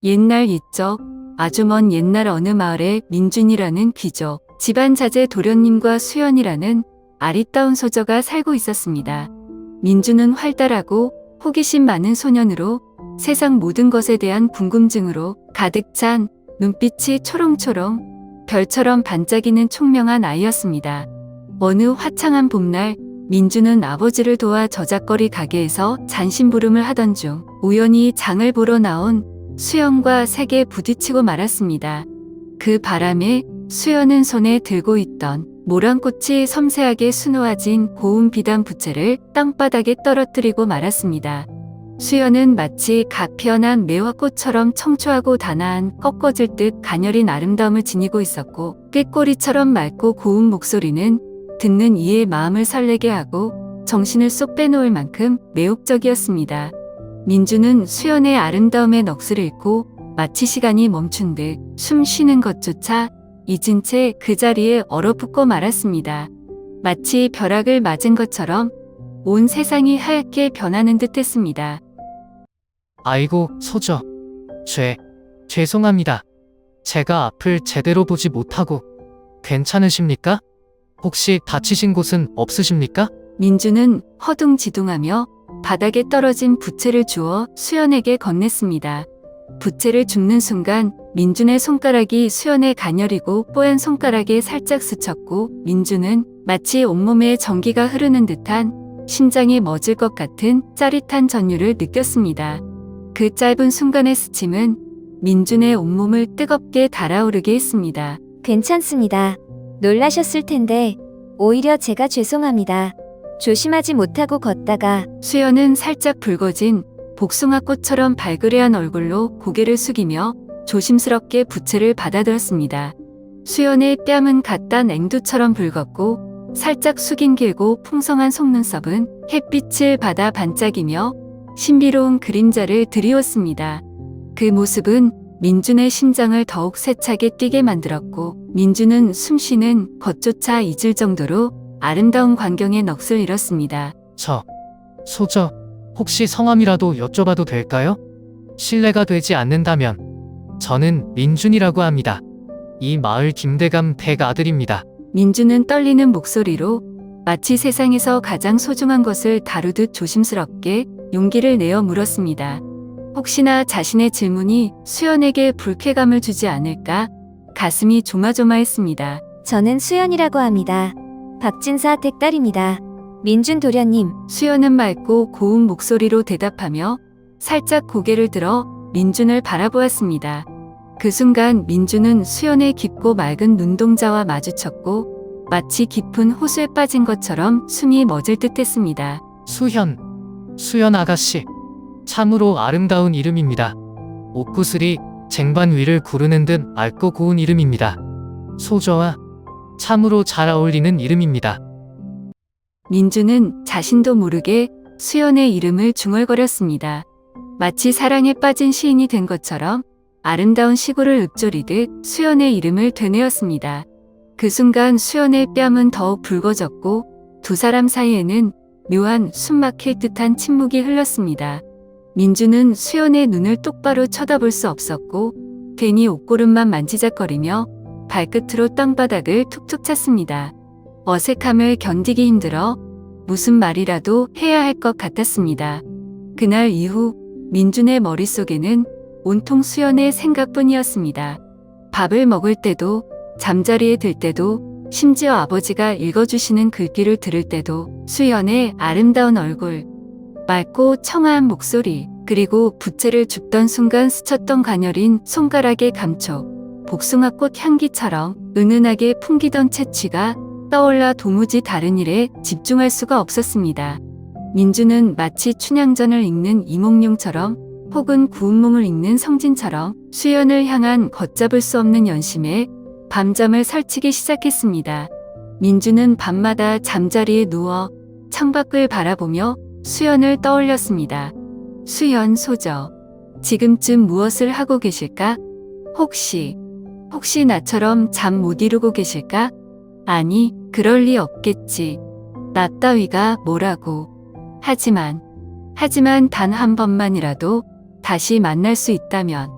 옛날 옛적 아주 먼 옛날 어느 마을에 민준이라는 귀족, 집안 자제 도련님과 수연이라는 아리따운 소저가 살고 있었습니다. 민준은 활달하고 호기심 많은 소년으로 세상 모든 것에 대한 궁금증으로 가득 찬 눈빛이 초롱초롱 별처럼 반짝이는 총명한 아이였습니다. 어느 화창한 봄날 민준은 아버지를 도와 저작거리 가게에서 잔심부름을 하던 중 우연히 장을 보러 나온 수연과 세게 부딪히고 말았습니다. 그 바람에 수연은 손에 들고 있던 모란꽃이 섬세하게 수놓아진 고운 비단 부채를 땅바닥에 떨어뜨리고 말았습니다. 수연은 마치 갓 피어난 매화꽃처럼 청초하고 단아한 꺾어질 듯 가녀린 아름다움을 지니고 있었고, 꾀꼬리처럼 맑고 고운 목소리는 듣는 이의 마음을 설레게 하고 정신을 쏙 빼놓을 만큼 매혹적이었습니다. 민주는 수연의 아름다움에 넋을 잃고 마치 시간이 멈춘 듯 숨 쉬는 것조차 잊은 채 그 자리에 얼어붙고 말았습니다. 마치 벼락을 맞은 것처럼 온 세상이 하얗게 변하는 듯 했습니다. 아이고, 소저. 죄송합니다. 제가 앞을 제대로 보지 못하고. 괜찮으십니까? 혹시 다치신 곳은 없으십니까? 민주는 허둥지둥하며 바닥에 떨어진 부채를 주워 수연에게 건넸습니다. 부채를 줍는 순간 민준의 손가락이 수연의 가녀리고 뽀얀 손가락에 살짝 스쳤고, 민준은 마치 온몸에 전기가 흐르는 듯한 심장이 멎을 것 같은 짜릿한 전율을 느꼈습니다. 그 짧은 순간의 스침은 민준의 온몸을 뜨겁게 달아오르게 했습니다. 괜찮습니다. 놀라셨을 텐데 오히려 제가 죄송합니다. 조심하지 못하고 걷다가. 수연은 살짝 붉어진 복숭아꽃처럼 발그레한 얼굴로 고개를 숙이며 조심스럽게 부채를 받아들었습니다. 수연의 뺨은 갓단 앵두처럼 붉었고 살짝 숙인 길고 풍성한 속눈썹은 햇빛을 받아 반짝이며 신비로운 그림자를 드리웠습니다. 그 모습은 민준의 심장을 더욱 세차게 뛰게 만들었고, 민준은 숨쉬는 것조차 잊을 정도로 아름다운 광경에 넋을 잃었습니다. 소저, 혹시 성함이라도 여쭤봐도 될까요? 실례가 되지 않는다면. 저는 민준이라고 합니다. 이 마을 김대감 댁 아들입니다. 민준은 떨리는 목소리로 마치 세상에서 가장 소중한 것을 다루듯 조심스럽게 용기를 내어 물었습니다. 혹시나 자신의 질문이 수연에게 불쾌감을 주지 않을까 가슴이 조마조마했습니다. 저는 수연이라고 합니다. 박진사 댁 딸입니다. 민준 도련님. 수연은 맑고 고운 목소리로 대답하며 살짝 고개를 들어 민준을 바라보았습니다. 그 순간 민준은 수연의 깊고 맑은 눈동자와 마주쳤고 마치 깊은 호수에 빠진 것처럼 숨이 멎을 듯했습니다. 수연 아가씨. 참으로 아름다운 이름입니다. 옷구슬이 쟁반 위를 구르는 듯 맑고 고운 이름입니다. 소저와 참으로 잘 어울리는 이름입니다. 민준은 자신도 모르게 수연의 이름을 중얼거렸습니다. 마치 사랑에 빠진 시인이 된 것처럼 아름다운 시구를 읊조리듯 수연의 이름을 되뇌었습니다. 그 순간 수연의 뺨은 더욱 붉어졌고 두 사람 사이에는 묘한 숨막힐 듯한 침묵이 흘렀습니다. 민준은 수연의 눈을 똑바로 쳐다볼 수 없었고 괜히 옷고름만 만지작거리며 발끝으로 땅바닥을 툭툭 찼습니다. 어색함을 견디기 힘들어 무슨 말이라도 해야 할 것 같았습니다. 그날 이후 민준의 머릿속에는 온통 수연의 생각뿐이었습니다. 밥을 먹을 때도, 잠자리에 들 때도, 심지어 아버지가 읽어주시는 글귀를 들을 때도 수연의 아름다운 얼굴, 맑고 청아한 목소리, 그리고 부채를 줍던 순간 스쳤던 가녀린 손가락의 감촉, 복숭아꽃 향기처럼 은은하게 풍기던 채취가 떠올라 도무지 다른 일에 집중할 수가 없었습니다. 민주는 마치 춘향전을 읽는 이몽룡처럼 혹은 구운몽을 읽는 성진처럼 수연을 향한 걷잡을 수 없는 연심에 밤잠을 설치기 시작했습니다. 민주는 밤마다 잠자리에 누워 창밖을 바라보며 수연을 떠올렸습니다. 수연 소저, 지금쯤 무엇을 하고 계실까? 혹시 나처럼 잠 못 이루고 계실까? 아니, 그럴 리 없겠지. 나 따위가 뭐라고. 하지만 단 한 번만이라도 다시 만날 수 있다면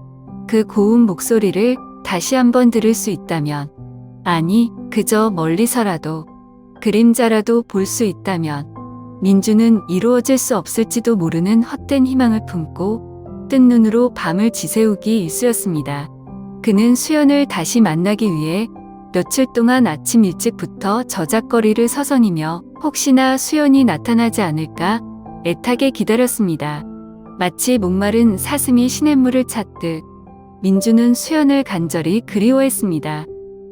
그 고운 목소리를 다시 한번 들을 수 있다면, 아니, 그저 멀리서라도, 그림자라도 볼 수 있다면, 민주는 이루어질 수 없을지도 모르는 헛된 희망을 품고 뜬 눈으로 밤을 지새우기 일쑤였습니다. 그는 수연을 다시 만나기 위해 며칠 동안 아침 일찍부터 저작거리를 서성이며 혹시나 수연이 나타나지 않을까 애타게 기다렸습니다. 마치 목마른 사슴이 시냇물을 찾듯 민주는 수연을 간절히 그리워했습니다.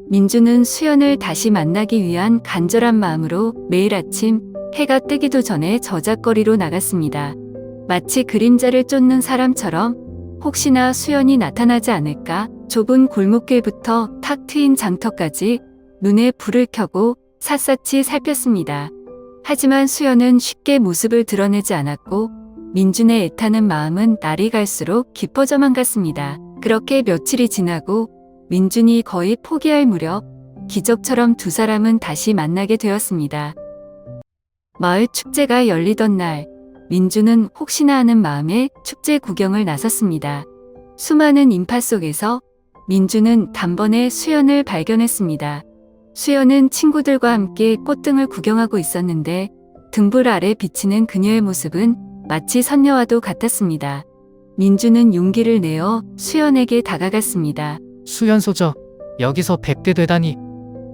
민주는 수연을 다시 만나기 위한 간절한 마음으로 매일 아침 해가 뜨기도 전에 저작거리로 나갔습니다. 마치 그림자를 쫓는 사람처럼 혹시나 수연이 나타나지 않을까 좁은 골목길부터 탁 트인 장터까지 눈에 불을 켜고 샅샅이 살폈습니다. 하지만 수연은 쉽게 모습을 드러내지 않았고 민준의 애타는 마음은 날이 갈수록 깊어져만 갔습니다. 그렇게 며칠이 지나고 민준이 거의 포기할 무렵 기적처럼 두 사람은 다시 만나게 되었습니다. 마을 축제가 열리던 날, 민준은 혹시나 하는 마음에 축제 구경을 나섰습니다. 수많은 인파 속에서 민준은 단번에 수연을 발견했습니다. 수연은 친구들과 함께 꽃등을 구경하고 있었는데 등불 아래 비치는 그녀의 모습은 마치 선녀와도 같았습니다. 민준은 용기를 내어 수연에게 다가갔습니다. 수연 소저, 여기서 뵙게 되다니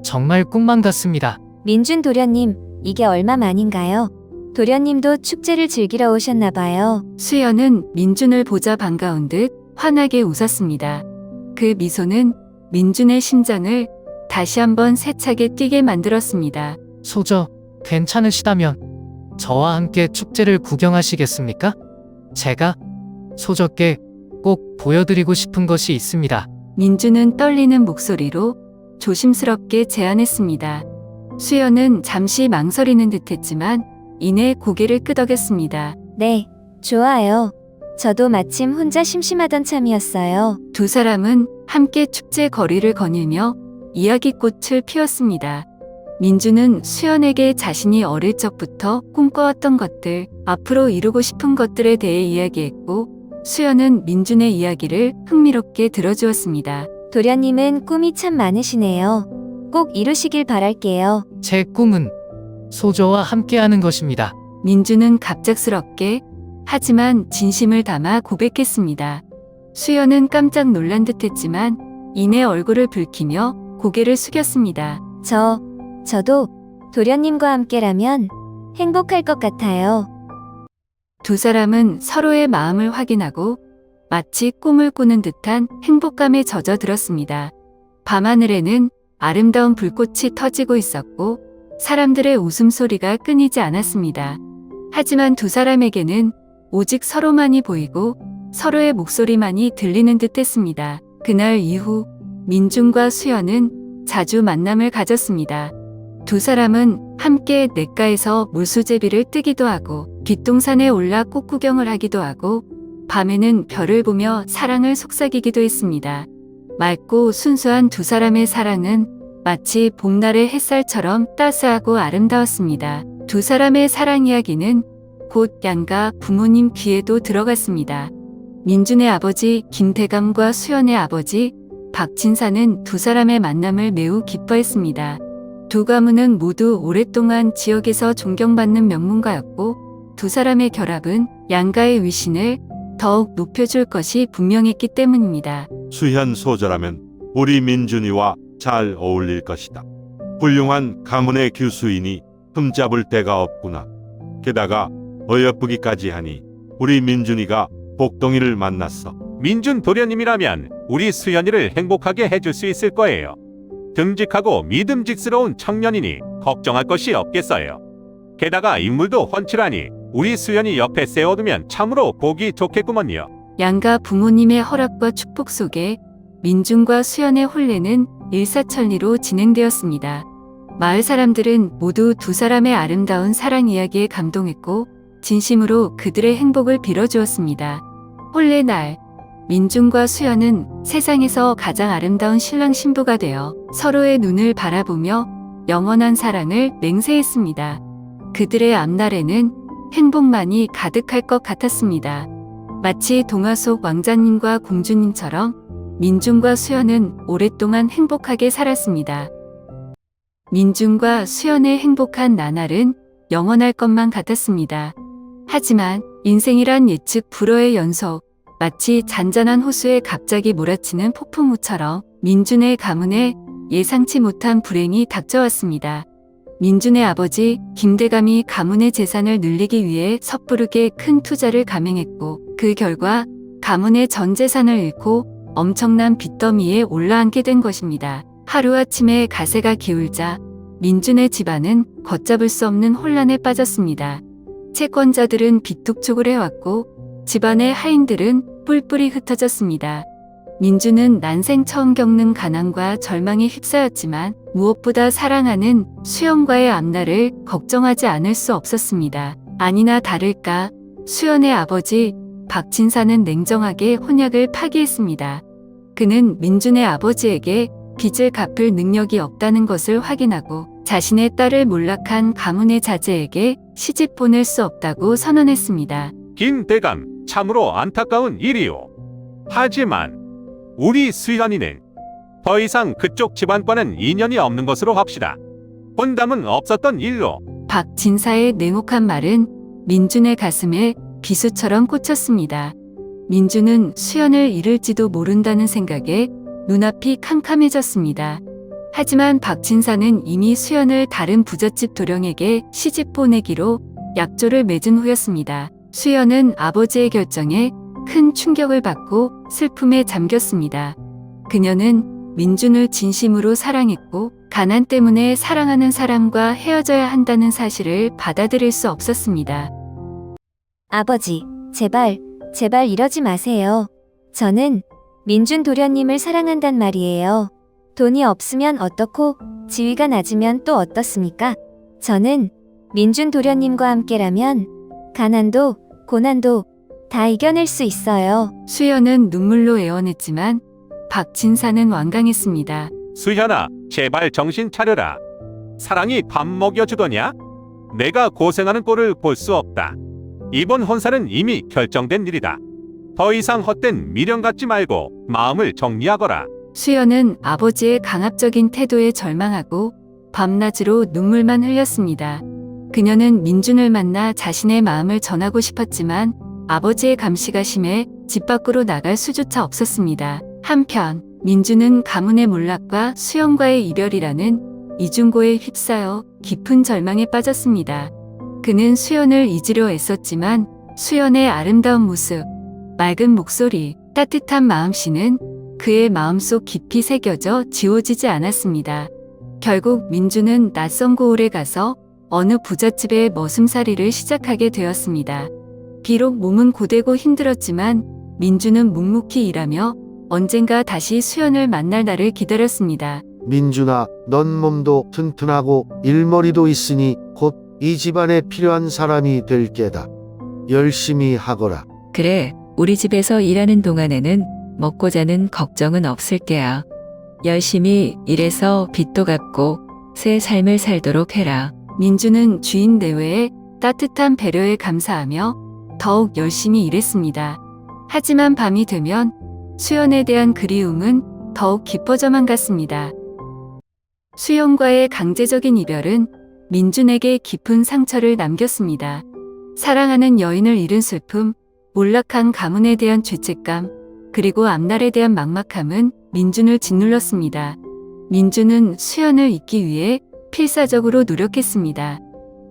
정말 꿈만 같습니다. 민준 도련님, 이게 얼마만인가요? 도련님도 축제를 즐기러 오셨나 봐요. 수연은 민준을 보자 반가운 듯 환하게 웃었습니다. 그 미소는 민준의 심장을 다시 한번 세차게 뛰게 만들었습니다. 소저, 괜찮으시다면 저와 함께 축제를 구경하시겠습니까? 제가 소저께 꼭 보여드리고 싶은 것이 있습니다. 민준은 떨리는 목소리로 조심스럽게 제안했습니다. 수연은 잠시 망설이는 듯했지만 이내 고개를 끄덕였습니다. 네, 좋아요. 저도 마침 혼자 심심하던 참이었어요. 두 사람은 함께 축제 거리를 거닐며 이야기꽃을 피웠습니다. 민주는 수연에게 자신이 어릴 적부터 꿈꿔왔던 것들, 앞으로 이루고 싶은 것들에 대해 이야기했고, 수연은 민준의 이야기를 흥미롭게 들어주었습니다. 도련님은 꿈이 참 많으시네요. 꼭 이루시길 바랄게요. 제 꿈은 소저와 함께하는 것입니다. 민주는 갑작스럽게 하지만 진심을 담아 고백했습니다. 수연은 깜짝 놀란 듯했지만 이내 얼굴을 붉히며 고개를 숙였습니다. 저도 도련님과 함께라면 행복할 것 같아요. 두 사람은 서로의 마음을 확인하고 마치 꿈을 꾸는 듯한 행복감에 젖어들었습니다. 밤하늘에는 아름다운 불꽃이 터지고 있었고 사람들의 웃음소리가 끊이지 않았습니다. 하지만 두 사람에게는 오직 서로만이 보이고 서로의 목소리만이 들리는 듯했습니다. 그날 이후 민준과 수연은 자주 만남을 가졌습니다. 두 사람은 함께 냇가에서 물수제비를 뜨기도 하고 뒷동산에 올라 꽃 구경을 하기도 하고 밤에는 별을 보며 사랑을 속삭이기도 했습니다. 맑고 순수한 두 사람의 사랑은 마치 봄날의 햇살처럼 따스하고 아름다웠습니다. 두 사람의 사랑 이야기는 곧 양가 부모님 귀에도 들어갔습니다. 민준의 아버지 김대감과 수연의 아버지 박진사는 두 사람의 만남을 매우 기뻐했습니다. 두 가문은 모두 오랫동안 지역에서 존경받는 명문가였고 두 사람의 결합은 양가의 위신을 더욱 높여줄 것이 분명했기 때문입니다. 수현 소저라면 우리 민준이와 잘 어울릴 것이다. 훌륭한 가문의 교수이니 흠잡을 데가 없구나. 게다가 어여쁘기까지 하니 우리 민준이가 복동이를 만났어. 민준 도련님이라면 우리 수연이를 행복하게 해줄 수 있을 거예요. 듬직하고 믿음직스러운 청년이니 걱정할 것이 없겠어요. 게다가 인물도 훤칠하니 우리 수연이 옆에 세워두면 참으로 보기 좋겠구먼요. 양가 부모님의 허락과 축복 속에 민준과 수연의 혼례는 일사천리로 진행되었습니다. 마을 사람들은 모두 두 사람의 아름다운 사랑 이야기에 감동했고 진심으로 그들의 행복을 빌어주었습니다. 혼례 날, 민준과 수연은 세상에서 가장 아름다운 신랑 신부가 되어 서로의 눈을 바라보며 영원한 사랑을 맹세했습니다. 그들의 앞날에는 행복만이 가득할 것 같았습니다. 마치 동화 속 왕자님과 공주님처럼 민준과 수연은 오랫동안 행복하게 살았습니다. 민준과 수연의 행복한 나날은 영원할 것만 같았습니다. 하지만 인생이란 예측 불허의 연속, 마치 잔잔한 호수에 갑자기 몰아치는 폭풍우처럼 민준의 가문에 예상치 못한 불행이 닥쳐왔습니다. 민준의 아버지 김대감이 가문의 재산을 늘리기 위해 섣부르게 큰 투자를 감행했고, 그 결과 가문의 전 재산을 잃고 엄청난 빚더미에 올라앉게 된 것입니다. 하루아침에 가세가 기울자 민준의 집안은 걷잡을 수 없는 혼란에 빠졌습니다. 채권자들은 빚독촉을 해왔고 집안의 하인들은 뿔뿔이 흩어졌습니다. 민준은 난생 처음 겪는 가난과 절망에 휩싸였지만 무엇보다 사랑하는 수연과의 앞날을 걱정하지 않을 수 없었습니다. 아니나 다를까 수연의 아버지 박진사는 냉정하게 혼약을 파기했습니다. 그는 민준의 아버지에게 빚을 갚을 능력이 없다는 것을 확인하고 자신의 딸을 몰락한 가문의 자제에게 시집 보낼 수 없다고 선언했습니다. 김대감, 참으로 안타까운 일이오. 하지만 우리 수연이는 더 이상 그쪽 집안과는 인연이 없는 것으로 합시다. 혼담은 없었던 일로. 박진사의 냉혹한 말은 민준의 가슴에 비수처럼 꽂혔습니다. 민준은 수연을 잃을지도 모른다는 생각에 눈앞이 캄캄해졌습니다. 하지만 박진사는 이미 수연을 다른 부잣집 도령에게 시집 보내기로 약조를 맺은 후였습니다. 수연은 아버지의 결정에 큰 충격을 받고 슬픔에 잠겼습니다. 그녀는 민준을 진심으로 사랑했고 가난 때문에 사랑하는 사람과 헤어져야 한다는 사실을 받아들일 수 없었습니다. 아버지, 제발 이러지 마세요. 저는 민준 도련님을 사랑한단 말이에요. 돈이 없으면 어떻고 지위가 낮으면 또 어떻습니까? 저는 민준 도련님과 함께라면 가난도 고난도 다 이겨낼 수 있어요. 수연은 눈물로 애원했지만 박진사는 완강했습니다. 수현아, 제발 정신 차려라. 사랑이 밥 먹여주더냐? 내가 고생하는 꼴을 볼 수 없다. 이번 혼사는 이미 결정된 일이다. 더 이상 헛된 미련 갖지 말고 마음을 정리하거라. 수연은 아버지의 강압적인 태도에 절망하고 밤낮으로 눈물만 흘렸습니다. 그녀는 민준을 만나 자신의 마음을 전하고 싶었지만 아버지의 감시가 심해 집 밖으로 나갈 수조차 없었습니다. 한편 민준은 가문의 몰락과 수연과의 이별이라는 이중고에 휩싸여 깊은 절망에 빠졌습니다. 그는 수연을 잊으려 애썼지만 수연의 아름다운 모습, 맑은 목소리, 따뜻한 마음씨는 그의 마음속 깊이 새겨져 지워지지 않았습니다. 결국 민준은 낯선 고을에 가서 어느 부잣집의 머슴살이를 시작하게 되었습니다. 비록 몸은 고되고 힘들었지만 민준은 묵묵히 일하며 언젠가 다시 수연을 만날 날을 기다렸습니다. 민준아, 넌 몸도 튼튼하고 일머리도 있으니 곧 이 집안에 필요한 사람이 될 게다. 열심히 하거라. 그래, 우리 집에서 일하는 동안에는 먹고 자는 걱정은 없을 게야. 열심히 일해서 빚도 갚고 새 삶을 살도록 해라. 민준은 주인 내외의 따뜻한 배려에 감사하며 더욱 열심히 일했습니다. 하지만 밤이 되면 수연에 대한 그리움은 더욱 깊어져만 갔습니다. 수연과의 강제적인 이별은 민준에게 깊은 상처를 남겼습니다. 사랑하는 여인을 잃은 슬픔, 몰락한 가문에 대한 죄책감, 그리고 앞날에 대한 막막함은 민준을 짓눌렀습니다. 민준은 수연을 잊기 위해 필사적으로 노력했습니다.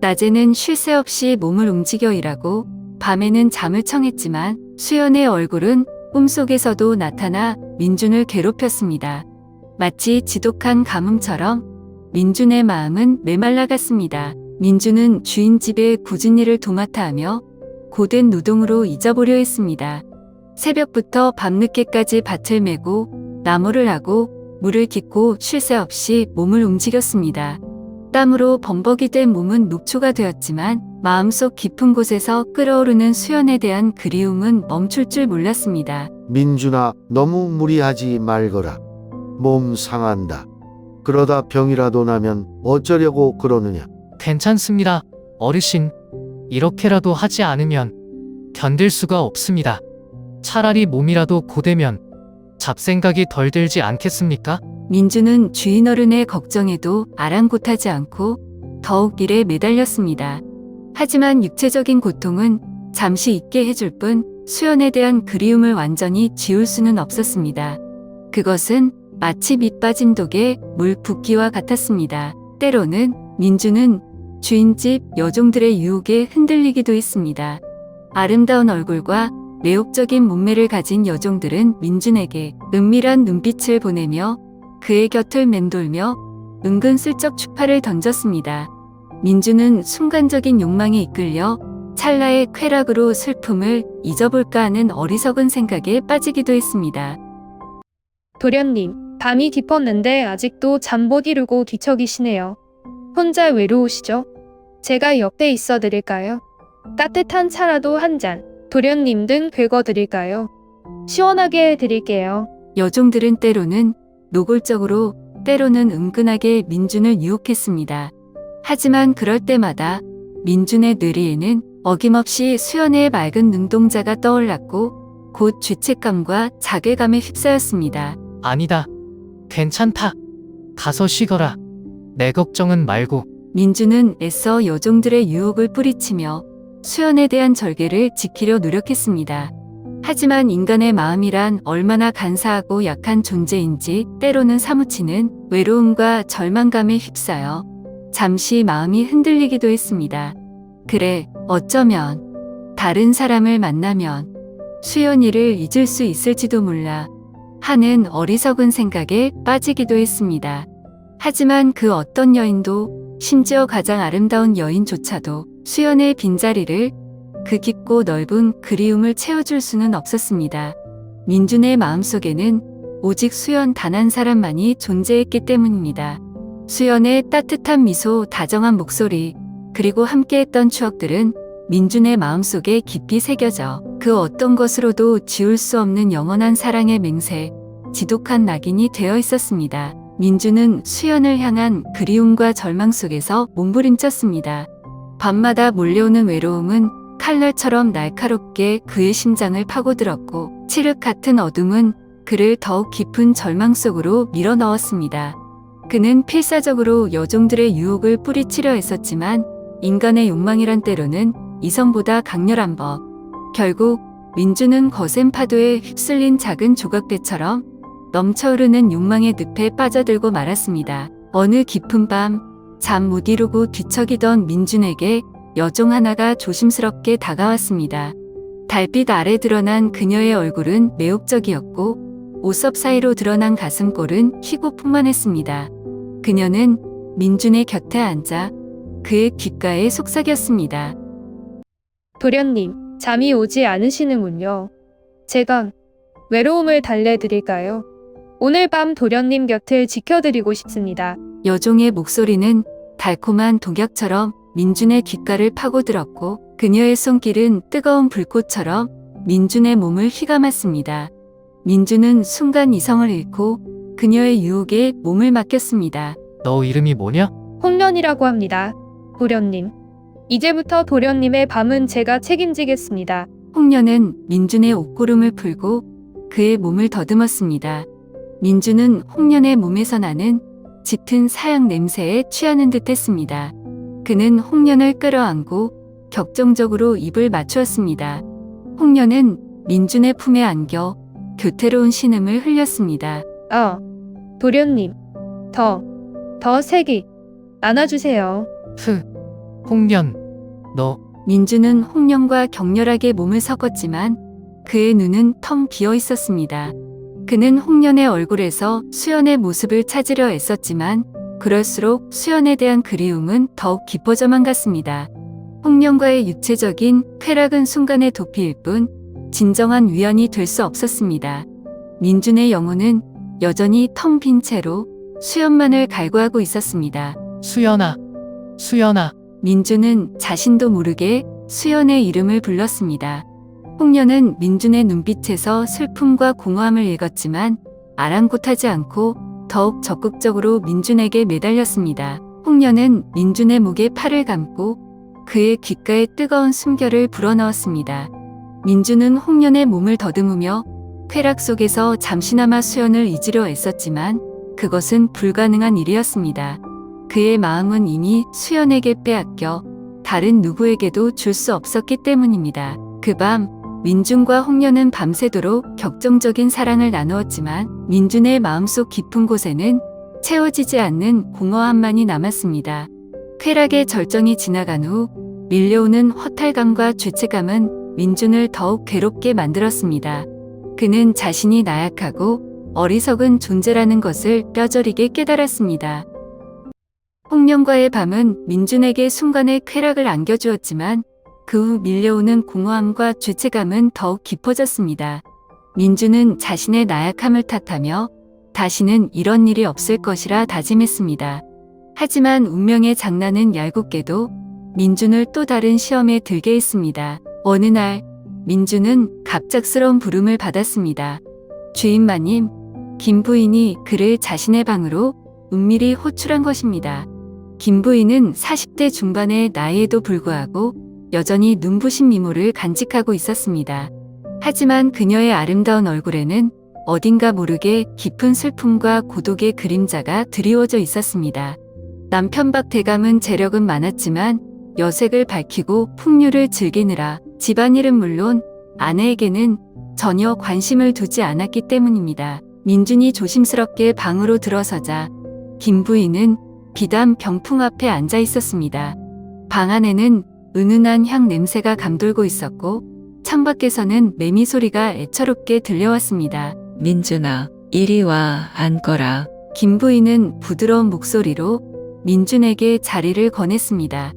낮에는 쉴 새 없이 몸을 움직여 일하고 밤에는 잠을 청했지만 수연의 얼굴은 꿈속에서도 나타나 민준을 괴롭혔습니다. 마치 지독한 가뭄처럼 민준의 마음은 메말라갔습니다. 민준은 주인 집의 굳은 일을 도맡아 하며 고된 노동으로 잊어보려 했습니다. 새벽부터 밤늦게까지 밭을 메고 나무를 하고 물을 깃고 쉴 새 없이 몸을 움직였습니다. 땀으로 범벅이 된 몸은 녹초가 되었지만 마음속 깊은 곳에서 끓어오르는 수연에 대한 그리움은 멈출 줄 몰랐습니다. 민준아, 너무 무리하지 말거라. 몸 상한다. 그러다 병이라도 나면 어쩌려고 그러느냐. 괜찮습니다. 어르신, 이렇게라도 하지 않으면 견딜 수가 없습니다. 차라리 몸이라도 고되면 잡생각이 덜 들지 않겠습니까? 민주는 주인 어른의 걱정에도 아랑곳하지 않고 더욱 일에 매달렸습니다. 하지만 육체적인 고통은 잠시 잊게 해줄 뿐 수연에 대한 그리움을 완전히 지울 수는 없었습니다. 그것은 마치 밑 빠진 독에 물 붓기와 같았습니다. 때로는 민주는 주인집 여종들의 유혹에 흔들리기도 했습니다. 아름다운 얼굴과 매혹적인 몸매를 가진 여종들은 민준에게 은밀한 눈빛을 보내며 그의 곁을 맴돌며 은근슬쩍 추파를 던졌습니다. 민주는 순간적인 욕망에 이끌려 찰나의 쾌락으로 슬픔을 잊어볼까 하는 어리석은 생각에 빠지기도 했습니다. 도련님, 밤이 깊었는데 아직도 잠 못 이루고 뒤척이시네요. 혼자 외로우시죠? 제가 옆에 있어 드릴까요? 따뜻한 차라도 한 잔, 도련님 등 긁어드릴까요? 시원하게 해드릴게요. 여종들은 때로는 노골적으로 때로는 은근하게 민준을 유혹했습니다. 하지만 그럴 때마다 민준의 뇌리에는 어김없이 수연의 맑은 눈동자가 떠올랐고 곧 죄책감과 자괴감에 휩싸였습니다. 아니다. 괜찮다. 가서 쉬거라. 내 걱정은 말고. 민준은 애써 여종들의 유혹을 뿌리치며 수연에 대한 절개를 지키려 노력했습니다. 하지만 인간의 마음이란 얼마나 간사하고 약한 존재인지 때로는 사무치는 외로움과 절망감에 휩싸여 잠시 마음이 흔들리기도 했습니다. 그래, 어쩌면 다른 사람을 만나면 수연이를 잊을 수 있을지도 몰라 하는 어리석은 생각에 빠지기도 했습니다. 하지만 그 어떤 여인도, 심지어 가장 아름다운 여인조차도 수연의 빈자리를, 그 깊고 넓은 그리움을 채워줄 수는 없었습니다. 민준의 마음속에는 오직 수연 단 한 사람만이 존재했기 때문입니다. 수연의 따뜻한 미소, 다정한 목소리, 그리고 함께했던 추억들은 민준의 마음속에 깊이 새겨져 그 어떤 것으로도 지울 수 없는 영원한 사랑의 맹세, 지독한 낙인이 되어 있었습니다. 민준은 수연을 향한 그리움과 절망 속에서 몸부림쳤습니다. 밤마다 몰려오는 외로움은 칼날처럼 날카롭게 그의 심장을 파고들었고 칠흑 같은 어둠은 그를 더욱 깊은 절망 속으로 밀어넣었습니다. 그는 필사적으로 여종들의 유혹을 뿌리치려 했었지만 인간의 욕망이란 때로는 이성보다 강렬한 법. 결국 민주는 거센 파도에 휩쓸린 작은 조각배처럼 넘쳐흐르는 욕망의 늪에 빠져들고 말았습니다. 어느 깊은 밤, 잠 못 이루고 뒤척이던 민준에게 여종 하나가 조심스럽게 다가왔습니다. 달빛 아래 드러난 그녀의 얼굴은 매혹적이었고 옷섭 사이로 드러난 가슴골은 희고 풍만했습니다. 그녀는 민준의 곁에 앉아 그의 귓가에 속삭였습니다. 도련님, 잠이 오지 않으시는군요. 제가 외로움을 달래드릴까요? 오늘 밤 도련님 곁을 지켜드리고 싶습니다. 여종의 목소리는 달콤한 독약처럼 민준의 귓가를 파고들었고 그녀의 손길은 뜨거운 불꽃처럼 민준의 몸을 휘감았습니다. 민준은 순간 이성을 잃고 그녀의 유혹에 몸을 맡겼습니다. 너 이름이 뭐냐? 홍련이라고 합니다. 도련님. 이제부터 도련님의 밤은 제가 책임지겠습니다. 홍련은 민준의 옷고름을 풀고 그의 몸을 더듬었습니다. 민준은 홍련의 몸에서 나는 짙은 사양 냄새에 취하는 듯 했습니다. 그는 홍련을 끌어안고 격정적으로 입을 맞추었습니다. 홍련은 민준의 품에 안겨 교태로운 신음을 흘렸습니다. 도련님. 더 세게 안아주세요. 홍련. 너 민준은 홍련과 격렬하게 몸을 섞었지만 그의 눈은 텅 비어 있었습니다. 그는 홍련의 얼굴에서 수연의 모습을 찾으려 애썼지만 그럴수록 수연에 대한 그리움은 더욱 깊어져만 갔습니다. 홍련과의 육체적인 쾌락은 순간의 도피일 뿐 진정한 위안이 될 수 없었습니다. 민준의 영혼은 여전히 텅 빈 채로 수연만을 갈구하고 있었습니다. 수연아. 수연아. 민준은 자신도 모르게 수연의 이름을 불렀습니다. 홍련은 민준의 눈빛에서 슬픔과 공허함을 읽었지만 아랑곳하지 않고 더욱 적극적으로 민준에게 매달렸습니다. 홍련은 민준의 목에 팔을 감고 그의 귓가에 뜨거운 숨결을 불어넣었습니다. 민준은 홍련의 몸을 더듬으며 쾌락 속에서 잠시나마 수연을 잊으려 애썼지만 그것은 불가능한 일이었습니다. 그의 마음은 이미 수연에게 빼앗겨 다른 누구에게도 줄 수 없었기 때문입니다. 그 밤 민준과 홍련은 밤새도록 격정적인 사랑을 나누었지만 민준의 마음속 깊은 곳에는 채워지지 않는 공허함만이 남았습니다. 쾌락의 절정이 지나간 후 밀려오는 허탈감과 죄책감은 민준을 더욱 괴롭게 만들었습니다. 그는 자신이 나약하고 어리석은 존재라는 것을 뼈저리게 깨달았습니다. 홍련과의 밤은 민준에게 순간의 쾌락을 안겨주었지만 그 후 밀려오는 공허함과 죄책감은 더욱 깊어졌습니다. 민준은 자신의 나약함을 탓하며 다시는 이런 일이 없을 것이라 다짐했습니다. 하지만 운명의 장난은 얄궂게도 민준을 또 다른 시험에 들게 했습니다. 어느 날 민준은 갑작스러운 부름을 받았습니다. 주인마님, 김 부인이 그를 자신의 방으로 은밀히 호출한 것입니다. 김 부인은 40대 중반의 나이에도 불구하고 여전히 눈부신 미모를 간직하고 있었습니다. 하지만 그녀의 아름다운 얼굴에는 어딘가 모르게 깊은 슬픔과 고독의 그림자가 드리워져 있었습니다. 남편 박 대감은 재력은 많았지만 여색을 밝히고 풍류를 즐기느라 집안일은 물론 아내에게는 전혀 관심을 두지 않았기 때문입니다. 민준이 조심스럽게 방으로 들어서자 김 부인은 비담 병풍 앞에 앉아 있었습니다. 방 안에는 은은한 향 냄새가 감돌고 있었고 창밖에서는 매미 소리가 애처롭게 들려왔습니다. 민준아, 이리 와 앉거라. 김 부인은 부드러운 목소리로 민준에게 자리를 권했습니다.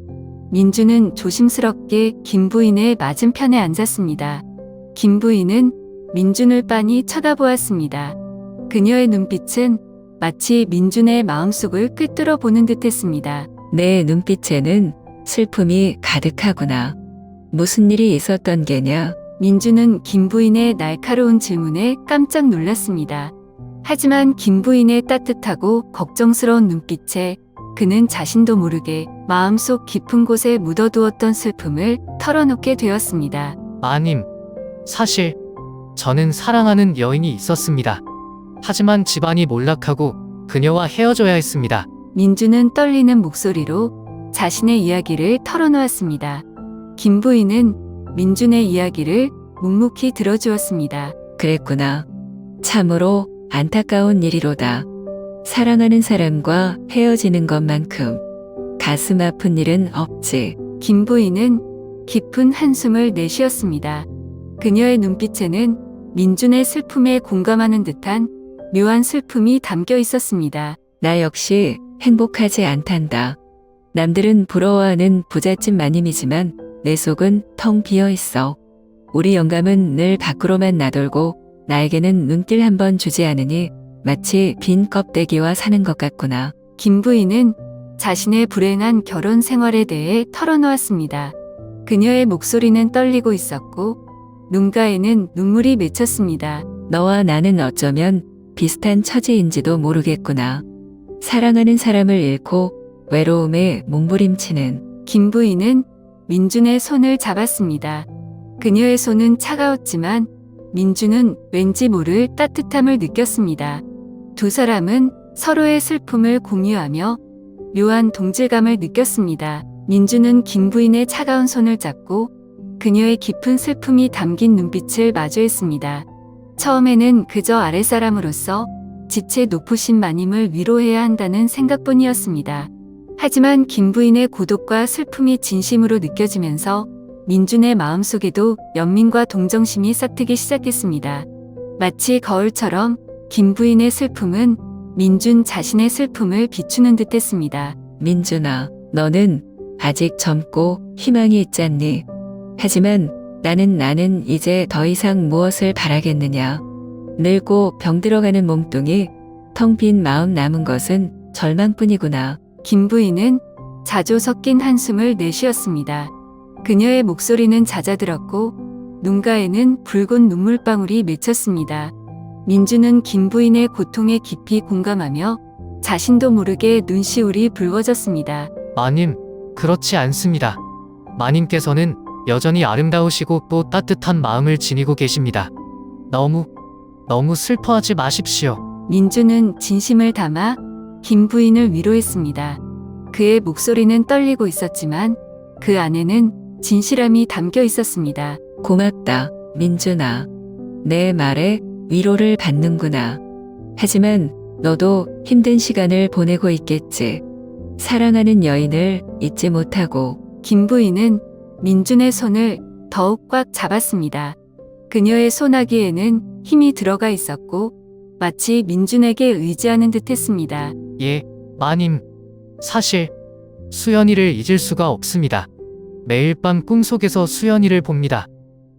민준은 조심스럽게 김 부인의 맞은편에 앉았습니다. 김 부인은 민준을 빤히 쳐다보았습니다. 그녀의 눈빛은 마치 민준의 마음속을 꿰뚫어 보는 듯했습니다. 내 눈빛에는 슬픔이 가득하구나. 무슨 일이 있었던 게냐? 민준은 김 부인의 날카로운 질문에 깜짝 놀랐습니다. 하지만 김 부인의 따뜻하고 걱정스러운 눈빛에 그는 자신도 모르게 마음속 깊은 곳에 묻어두었던 슬픔을 털어놓게 되었습니다. 마님, 사실 저는 사랑하는 여인이 있었습니다. 하지만 집안이 몰락하고 그녀와 헤어져야 했습니다. 민준은 떨리는 목소리로 자신의 이야기를 털어놓았습니다. 김 부인은 민준의 이야기를 묵묵히 들어주었습니다. 그랬구나. 참으로 안타까운 일이로다. 사랑하는 사람과 헤어지는 것만큼 가슴 아픈 일은 없지. 김 부인은 깊은 한숨을 내쉬었습니다. 그녀의 눈빛에는 민준의 슬픔에 공감하는 듯한 묘한 슬픔이 담겨 있었습니다. 나 역시 행복하지 않단다. 남들은 부러워하는 부잣집 마님이지만 내 속은 텅 비어 있어. 우리 영감은 늘 밖으로만 나돌고 나에게는 눈길 한 번 주지 않으니 마치 빈 껍데기와 사는 것 같구나. 김 부인은 자신의 불행한 결혼 생활에 대해 털어놓았습니다. 그녀의 목소리는 떨리고 있었고 눈가에는 눈물이 맺혔습니다. 너와 나는 어쩌면 비슷한 처지인지도 모르겠구나. 사랑하는 사람을 잃고 외로움에 몸부림치는. 김 부인은 민준의 손을 잡았습니다. 그녀의 손은 차가웠지만 민준은 왠지 모를 따뜻함을 느꼈습니다. 두 사람은 서로의 슬픔을 공유하며 묘한 동질감을 느꼈습니다. 민준은 김 부인의 차가운 손을 잡고 그녀의 깊은 슬픔이 담긴 눈빛을 마주했습니다. 처음에는 그저 아랫사람으로서 지체 높으신 마님을 위로해야 한다는 생각뿐이었습니다. 하지만 김 부인의 고독과 슬픔이 진심으로 느껴지면서 민준의 마음속에도 연민과 동정심이 싹트기 시작했습니다. 마치 거울처럼 김 부인의 슬픔은 민준 자신의 슬픔을 비추는 듯했습니다. 민준아, 너는 아직 젊고 희망이 있잖니. 하지만 나는 이제 더 이상 무엇을 바라겠느냐. 늙고 병들어가는 몸뚱이, 텅 빈 마음 남은 것은 절망뿐이구나. 김 부인은 자조 섞인 한숨을 내쉬었습니다. 그녀의 목소리는 잦아들었고 눈가에는 붉은 눈물방울이 맺혔습니다. 민준은 김 부인의 고통에 깊이 공감하며 자신도 모르게 눈시울이 붉어졌습니다. 마님, 그렇지 않습니다. 마님께서는 여전히 아름다우시고 또 따뜻한 마음을 지니고 계십니다. 너무 너무 슬퍼하지 마십시오. 민주는 진심을 담아 김 부인을 위로했습니다. 그의 목소리는 떨리고 있었지만 그 안에는 진실함이 담겨 있었습니다. 고맙다, 민준아. 내 말에 위로를 받는구나. 하지만 너도 힘든 시간을 보내고 있겠지. 사랑하는 여인을 잊지 못하고. 김 부인은 민준의 손을 더욱 꽉 잡았습니다. 그녀의 손아귀에는 힘이 들어가 있었고 마치 민준에게 의지하는 듯 했습니다. 예, 마님. 사실 수연이를 잊을 수가 없습니다. 매일 밤 꿈속에서 수연이를 봅니다.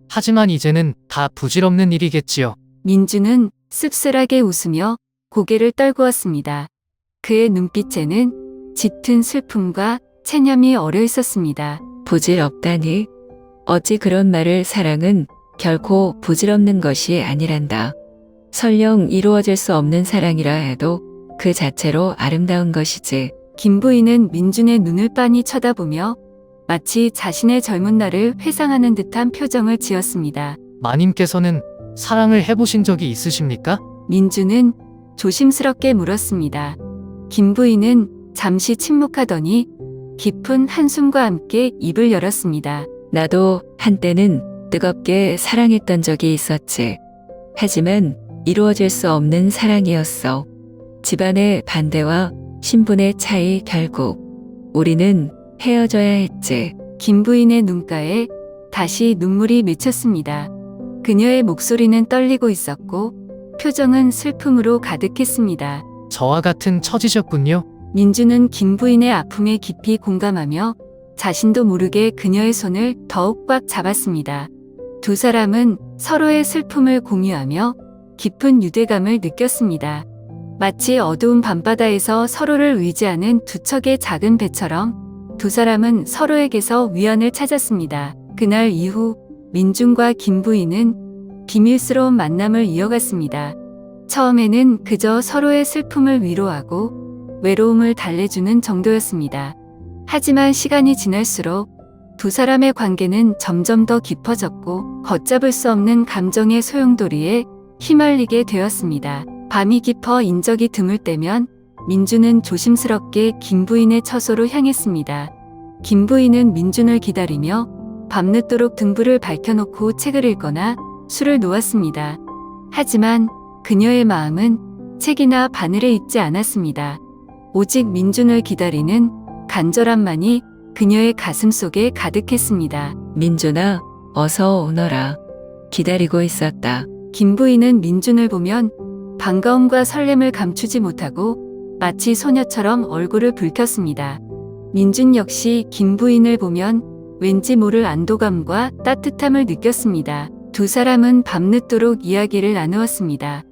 하지만 이제는 다 부질없는 일이겠지요. 민준은 씁쓸하게 웃으며 고개를 떨구었습니다. 그의 눈빛에는 짙은 슬픔과 체념이 어려 있었습니다. 부질없다니? 어찌 그런 말을. 사랑은 결코 부질없는 것이 아니란다. 설령 이루어질 수 없는 사랑이라 해도 그 자체로 아름다운 것이지. 김 부인은 민준의 눈을 빤히 쳐다보며 마치 자신의 젊은 날을 회상하는 듯한 표정을 지었습니다. 마님께서는 사랑을 해보신 적이 있으십니까? 민준은 조심스럽게 물었습니다. 김 부인은 잠시 침묵하더니 깊은 한숨과 함께 입을 열었습니다. 나도 한때는 뜨겁게 사랑했던 적이 있었지. 하지만 이루어질 수 없는 사랑이었어. 집안의 반대와 신분의 차이, 결국 우리는 헤어져야 했지. 김 부인의 눈가에 다시 눈물이 맺혔습니다. 그녀의 목소리는 떨리고 있었고 표정은 슬픔으로 가득했습니다. 저와 같은 처지셨군요. 민주는 김 부인의 아픔에 깊이 공감하며 자신도 모르게 그녀의 손을 더욱 꽉 잡았습니다. 두 사람은 서로의 슬픔을 공유하며 깊은 유대감을 느꼈습니다. 마치 어두운 밤바다에서 서로를 의지하는 두 척의 작은 배처럼 두 사람은 서로에게서 위안을 찾았습니다. 그날 이후 민준과 김 부인은 비밀스러운 만남을 이어갔습니다. 처음에는 그저 서로의 슬픔을 위로하고 외로움을 달래주는 정도였습니다. 하지만 시간이 지날수록 두 사람의 관계는 점점 더 깊어졌고 걷잡을 수 없는 감정의 소용돌이에 휘말리게 되었습니다. 밤이 깊어 인적이 드물 때면 민준은 조심스럽게 김 부인의 처소로 향했습니다. 김 부인은 민준을 기다리며 밤늦도록 등불을 밝혀놓고 책을 읽거나 술을 놓았습니다. 하지만 그녀의 마음은 책이나 바늘에 있지 않았습니다. 오직 민준을 기다리는 간절함만이 그녀의 가슴 속에 가득했습니다. 민준아, 어서 오너라. 기다리고 있었다. 김 부인은 민준을 보면 반가움과 설렘을 감추지 못하고 마치 소녀처럼 얼굴을 붉혔습니다. 민준 역시 김 부인을 보면 왠지 모를 안도감과 따뜻함을 느꼈습니다. 두 사람은 밤늦도록 이야기를 나누었습니다.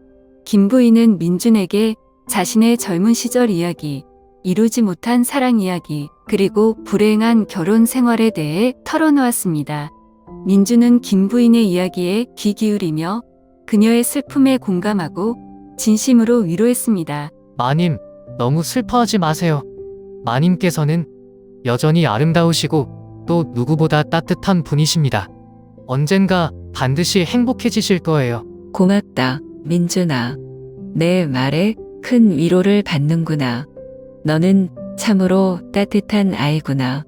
김 부인은 민준에게 자신의 젊은 시절 이야기, 이루지 못한 사랑 이야기, 그리고 불행한 결혼 생활에 대해 털어놓았습니다. 민준은 김 부인의 이야기에 귀 기울이며 그녀의 슬픔에 공감하고 진심으로 위로했습니다. 마님, 너무 슬퍼하지 마세요. 마님께서는 여전히 아름다우시고 또 누구보다 따뜻한 분이십니다. 언젠가 반드시 행복해지실 거예요. 고맙다, 민준아. 내 말에 큰 위로를 받는구나. 너는 참으로 따뜻한 아이구나.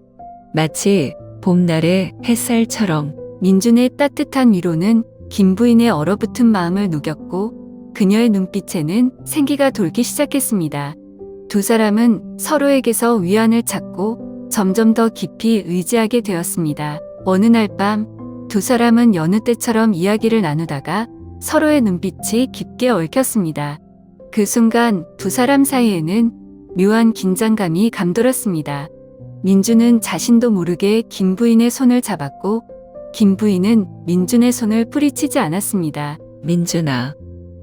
마치 봄날의 햇살처럼. 민준의 따뜻한 위로는 김 부인의 얼어붙은 마음을 녹였고 그녀의 눈빛에는 생기가 돌기 시작했습니다. 두 사람은 서로에게서 위안을 찾고 점점 더 깊이 의지하게 되었습니다. 어느 날 밤 두 사람은 여느 때처럼 이야기를 나누다가 서로의 눈빛이 깊게 얽혔습니다. 그 순간 두 사람 사이에는 묘한 긴장감이 감돌았습니다. 민준은 자신도 모르게 김 부인의 손을 잡았고 김 부인은 민준의 손을 뿌리치지 않았습니다. 민준아,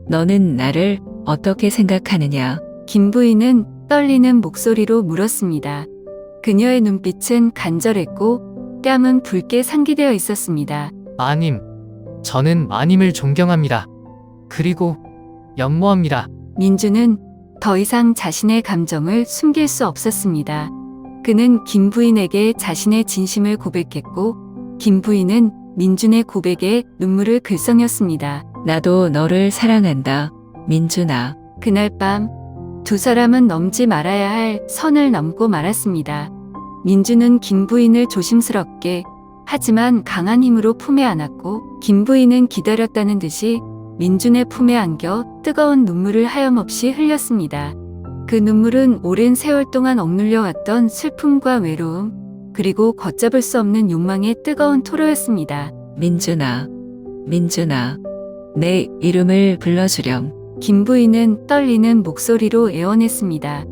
너는 나를 어떻게 생각하느냐? 김 부인은 떨리는 목소리로 물었습니다. 그녀의 눈빛은 간절했고 뺨은 붉게 상기되어 있었습니다. 마님, 저는 마님을 존경합니다. 그리고 연모합니다. 민준은 더 이상 자신의 감정을 숨길 수 없었습니다. 그는 김 부인에게 자신의 진심을 고백했고 김 부인은 민준의 고백에 눈물을 글썽였습니다. 나도 너를 사랑한다, 민준아. 그날 밤 두 사람은 넘지 말아야 할 선을 넘고 말았습니다. 민주는 김 부인을 조심스럽게 하지만 강한 힘으로 품에 안았고 김 부인은 기다렸다는 듯이 민준의 품에 안겨 뜨거운 눈물을 하염없이 흘렸습니다. 그 눈물은 오랜 세월 동안 억눌려 왔던 슬픔과 외로움 그리고 걷잡을 수 없는 욕망의 뜨거운 토로였습니다. 민준아, 민준아, 내 이름을 불러주렴. 김 부인은 떨리는 목소리로 애원했습니다.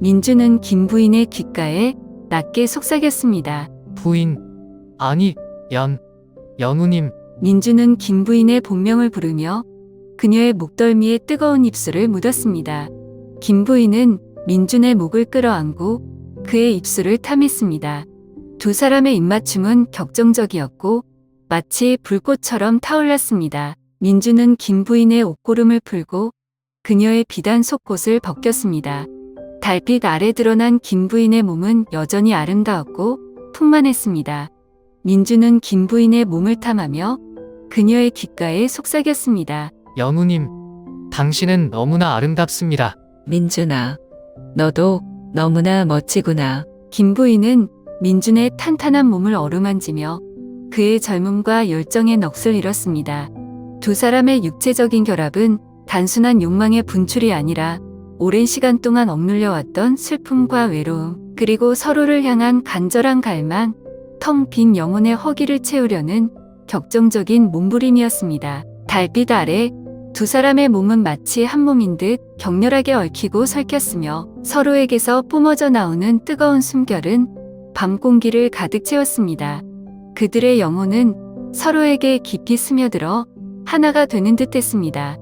민주는 김 부인의 귓가에 낮게 속삭였습니다. 부인, 아니, 연우님, 민주는 김 부인의 본명을 부르며 그녀의 목덜미에 뜨거운 입술을 묻었습니다. 김 부인은 민준의 목을 끌어안고 그의 입술을 탐했습니다. 두 사람의 입맞춤은 격정적이었고 마치 불꽃처럼 타올랐습니다. 민주는 김 부인의 옷고름을 풀고 그녀의 비단 속옷을 벗겼습니다. 달빛 아래 드러난 김 부인의 몸은 여전히 아름다웠고 풍만했습니다. 민주는 김 부인의 몸을 탐하며 그녀의 귓가에 속삭였습니다. 연우님, 당신은 너무나 아름답습니다. 민준아, 너도 너무나 멋지구나. 김 부인은 민준의 탄탄한 몸을 어루만지며 그의 젊음과 열정의 넋을 잃었습니다. 두 사람의 육체적인 결합은 단순한 욕망의 분출이 아니라 오랜 시간 동안 억눌려왔던 슬픔과 외로움, 그리고 서로를 향한 간절한 갈망, 텅 빈 영혼의 허기를 채우려는 격정적인 몸부림이었습니다. 달빛 아래 두 사람의 몸은 마치 한 몸인 듯 격렬하게 얽히고 설켰으며 서로에게서 뿜어져 나오는 뜨거운 숨결은 밤 공기를 가득 채웠습니다. 그들의 영혼은 서로에게 깊이 스며들어 하나가 되는 듯 했습니다.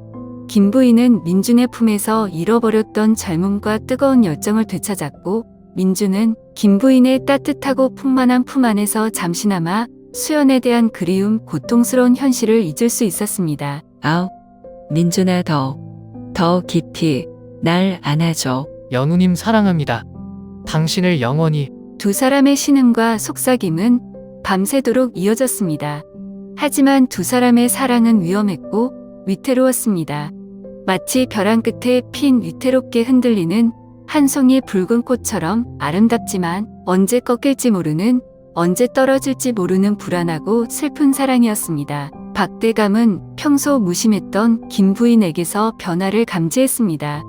김 부인은 민준의 품에서 잃어버렸던 젊음과 뜨거운 열정을 되찾았고 민준은 김 부인의 따뜻하고 풍만한 품 안에서 잠시나마 수연에 대한 그리움, 고통스러운 현실을 잊을 수 있었습니다. 아우, 민준아 더 깊이 날 안아줘. 연우님 사랑합니다. 당신을 영원히. 두 사람의 신음과 속삭임은 밤새도록 이어졌습니다. 하지만 두 사람의 사랑은 위험했고 위태로웠습니다. 마치 벼랑 끝에 핀 위태롭게 흔들리는 한 송이 붉은 꽃처럼 아름답지만 언제 꺾일지 모르는, 언제 떨어질지 모르는 불안하고 슬픈 사랑이었습니다. 박대감은 평소 무심했던 김 부인에게서 변화를 감지했습니다.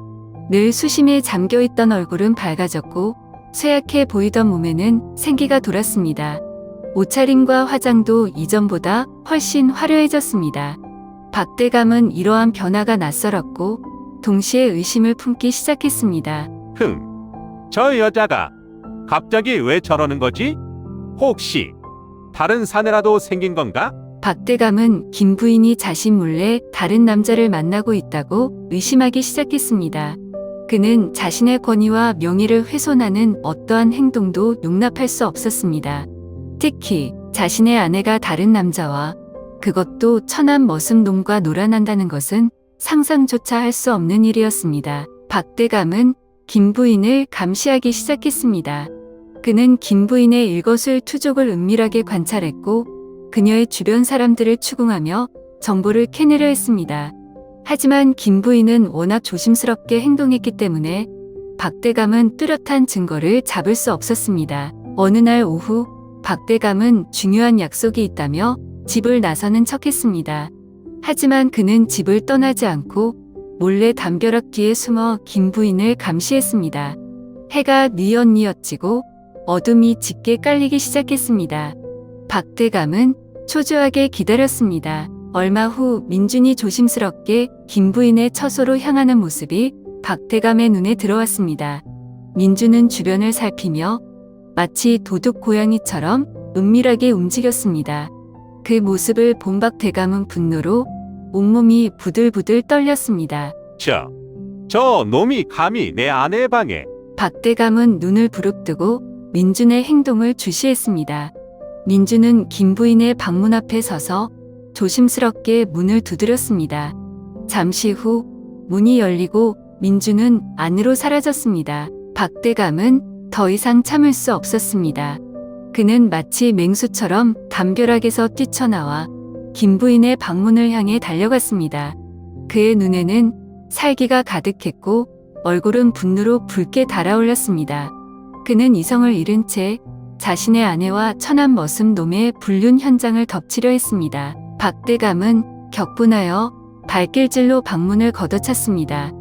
늘 수심에 잠겨있던 얼굴은 밝아졌고 쇠약해 보이던 몸에는 생기가 돌았습니다. 옷차림과 화장도 이전보다 훨씬 화려해졌습니다. 박대감은 이러한 변화가 낯설었고 동시에 의심을 품기 시작했습니다. 저 여자가 갑자기 왜 저러는 거지? 혹시 다른 사내라도 생긴 건가? 박대감은 김 부인이 자신 몰래 다른 남자를 만나고 있다고 의심하기 시작했습니다. 그는 자신의 권위와 명예를 훼손하는 어떠한 행동도 용납할 수 없었습니다. 특히 자신의 아내가 다른 남자와, 그것도 천한 머슴놈과 놀아난다는 것은 상상조차 할 수 없는 일이었습니다. 박대감은 김 부인을 감시하기 시작했습니다. 그는 김 부인의 일거수일투족을 은밀하게 관찰했고 그녀의 주변 사람들을 추궁하며 정보를 캐내려 했습니다. 하지만 김 부인은 워낙 조심스럽게 행동했기 때문에 박대감은 뚜렷한 증거를 잡을 수 없었습니다. 어느 날 오후 박대감은 중요한 약속이 있다며 집을 나서는 척했습니다. 하지만 그는 집을 떠나지 않고 몰래 담벼락 뒤에 숨어 김 부인을 감시했습니다. 해가 뉘엿뉘엿지고 어둠이 짙게 깔리기 시작했습니다. 박대감은 초조하게 기다렸습니다. 얼마 후 민준이 조심스럽게 김 부인의 처소로 향하는 모습이 박대감의 눈에 들어왔습니다. 민준은 주변을 살피며 마치 도둑 고양이처럼 은밀하게 움직였습니다. 그 모습을 본 박대감은 분노로 온몸이 부들부들 떨렸습니다. 저 놈이 감히 내 아내 방에. 박대감은 눈을 부릅뜨고 민준의 행동을 주시했습니다. 민준은 김 부인의 방문 앞에 서서 조심스럽게 문을 두드렸습니다. 잠시 후 문이 열리고 민준은 안으로 사라졌습니다. 박대감은 더 이상 참을 수 없었습니다. 그는 마치 맹수처럼 담벼락에서 뛰쳐나와 김 부인의 방문을 향해 달려갔습니다. 그의 눈에는 살기가 가득했고 얼굴은 분노로 붉게 달아올랐습니다. 그는 이성을 잃은 채 자신의 아내와 천한 머슴놈의 불륜 현장을 덮치려 했습니다. 박대감은 격분하여 발길질로 방문을 걷어찼습니다.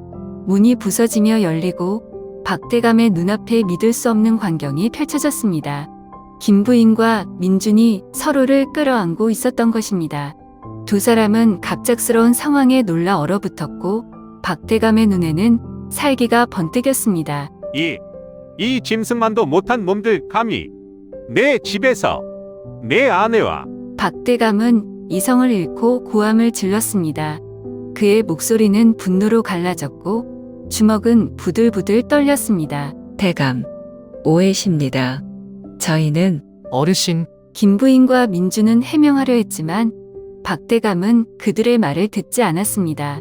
문이 부서지며 열리고 박대감의 눈앞에 믿을 수 없는 광경이 펼쳐졌습니다. 김 부인과 민준이 서로를 끌어안고 있었던 것입니다. 두 사람은 갑작스러운 상황에 놀라 얼어붙었고 박대감의 눈에는 살기가 번뜩였습니다. 이 짐승만도 못한 놈들 감히 내 집에서 내 아내와. 박대감은 이성을 잃고 고함을 질렀습니다. 그의 목소리는 분노로 갈라졌고 주먹은 부들부들 떨렸습니다. 대감, 오해십니다. 저희는 어르신, 김 부인과 민주는 해명하려 했지만 박대감은 그들의 말을 듣지 않았습니다.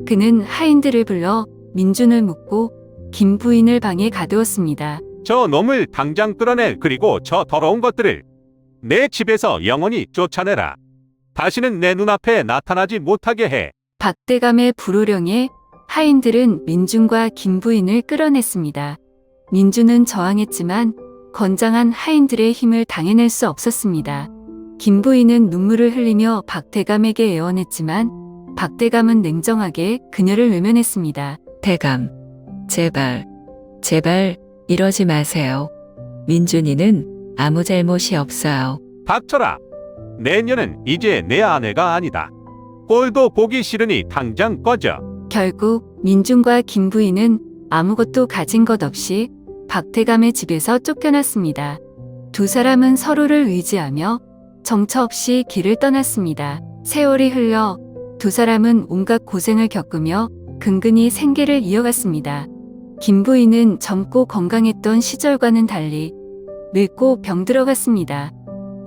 그는 하인들을 불러 민준을 묶고 김 부인을 방에 가두었습니다. 저 놈을 당장 끌어내. 그리고 저 더러운 것들을 내 집에서 영원히 쫓아내라. 다시는 내 눈앞에 나타나지 못하게 해. 박대감의 불호령에 하인들은 민준과 김 부인을 끌어냈습니다. 민준은 저항했지만 건장한 하인들의 힘을 당해낼 수 없었습니다. 김 부인은 눈물을 흘리며 박대감에게 애원했지만 박대감은 냉정하게 그녀를 외면했습니다. 대감, 제발 이러지 마세요. 민준이는 아무 잘못이 없어요. 닥쳐라. 내년은 이제 내 아내가 아니다. 꼴도 보기 싫으니 당장 꺼져. 결국 민준과 김 부인은 아무것도 가진 것 없이 박대감의 집에서 쫓겨났습니다. 두 사람은 서로를 의지하며 정처 없이 길을 떠났습니다. 세월이 흘러 두 사람은 온갖 고생을 겪으며 근근히 생계를 이어갔습니다. 김 부인은 젊고 건강했던 시절과는 달리 늙고 병들어갔습니다.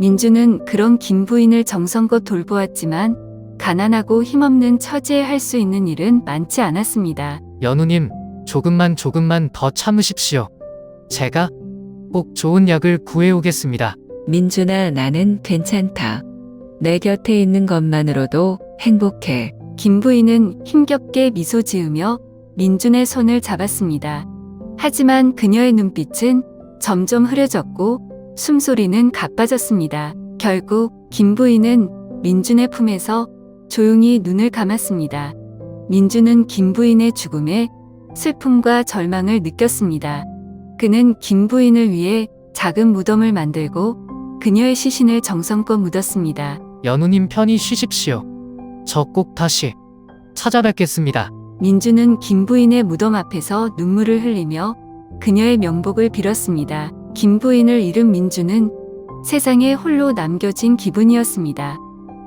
민주는 그런 김 부인을 정성껏 돌보았지만 가난하고 힘없는 처지에 할 수 있는 일은 많지 않았습니다. 연우님, 조금만 더 참으십시오. 제가 꼭 좋은 약을 구해오겠습니다. 민준아, 나는 괜찮다. 내 곁에 있는 것만으로도 행복해. 김 부인은 힘겹게 미소 지으며 민준의 손을 잡았습니다. 하지만 그녀의 눈빛은 점점 흐려졌고 숨소리는 가빠졌습니다. 결국 김 부인은 민준의 품에서 조용히 눈을 감았습니다. 민준은 김 부인의 죽음에 슬픔과 절망을 느꼈습니다. 그는 김 부인을 위해 작은 무덤을 만들고 그녀의 시신을 정성껏 묻었습니다. 연우님 편히 쉬십시오. 저 꼭 다시 찾아뵙겠습니다. 민주는 김 부인의 무덤 앞에서 눈물을 흘리며 그녀의 명복을 빌었습니다. 김 부인을 잃은 민주는 세상에 홀로 남겨진 기분이었습니다.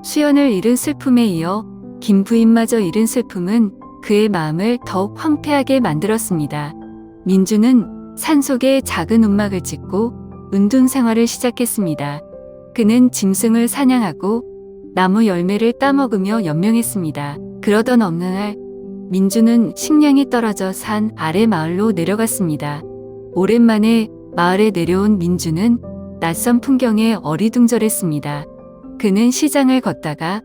수연을 잃은 슬픔에 이어 김 부인마저 잃은 슬픔은 그의 마음을 더욱 황폐하게 만들었습니다. 민주는 산속에 작은 움막을 짓고 은둔 생활을 시작했습니다. 그는 짐승을 사냥하고 나무 열매를 따먹으며 연명했습니다. 그러던 어느 날 민주는 식량이 떨어져 산 아래 마을로 내려갔습니다. 오랜만에 마을에 내려온 민주는 낯선 풍경에 어리둥절했습니다. 그는 시장을 걷다가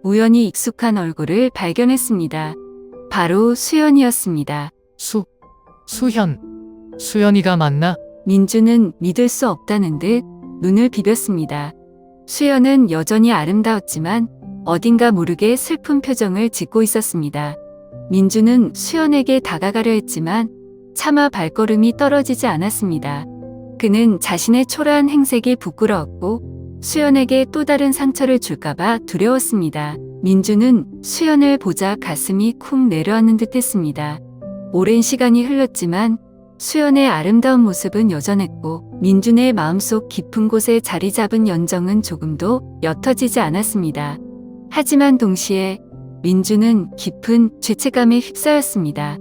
우연히 익숙한 얼굴을 발견했습니다. 바로 수연이었습니다. 수연이가 맞나? 민주는 믿을 수 없다는 듯 눈을 비볐습니다. 수연은 여전히 아름다웠지만 어딘가 모르게 슬픈 표정을 짓고 있었습니다. 민주는 수연에게 다가가려 했지만 차마 발걸음이 떨어지지 않았습니다. 그는 자신의 초라한 행색이 부끄러웠고 수연에게 또 다른 상처를 줄까봐 두려웠습니다. 민주는 수연을 보자 가슴이 쿵 내려앉는 듯 했습니다. 오랜 시간이 흘렀지만 수연의 아름다운 모습은 여전했고 민준의 마음속 깊은 곳에 자리 잡은 연정은 조금도 옅어지지 않았습니다. 하지만 동시에 민준은 깊은 죄책감에 휩싸였습니다.